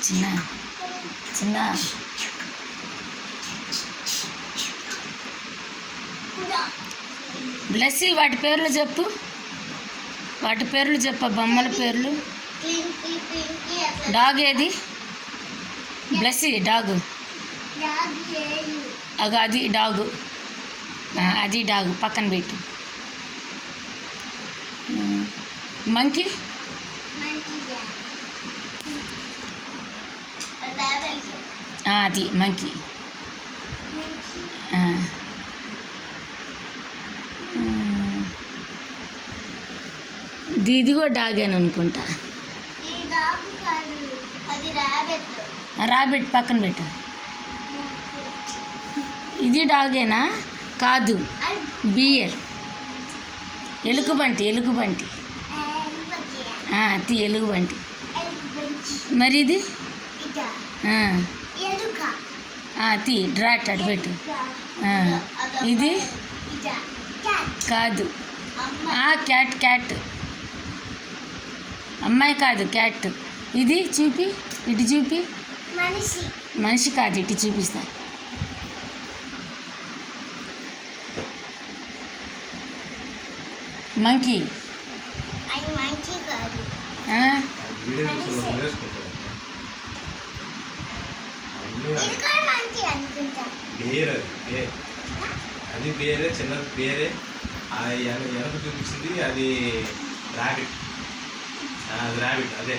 చిన్న చిన్న బ్లెస్సీ వాటి పేర్లు చెప్పు, వాటి పేర్లు చెప్ప, బొమ్మల పేర్లు. డాగ్ ఏది? బ్లెస్సీ డాగు. అగో అది డాగు, అది డాగు పక్కన పెట్టు. మంకీ అది మంకీ. ఇది కూడా డాగేని అనుకుంటా. రాబిట్ పక్కన పెట్టు. ఇది డాగేనా? కాదు, బియర్. ఎలుగుబంటి, ఎలుగుబంటి. అది ఎలుగుబంటి. మరి ఇది అది డ్రాట్, అటు పెట్టు. ఇది కాదు, క్యాట్, క్యాట్. అమ్మాయి కాదు, క్యాట్. ఇది చూపి, ఇటు చూపి. మనిషి కాదు, ఇటు చూపిస్తా. మంకీ. అది బేరే, చిన్న బేరే. వెనక చూపించింది అది ర్యాబిట్. అది ర్యాబిట్, అదే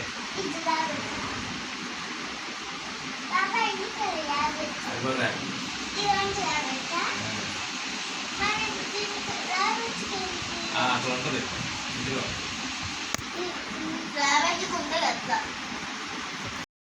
అది కూడా ర్యాబిట్. అట్లా ఉంటుంది ఇందులో.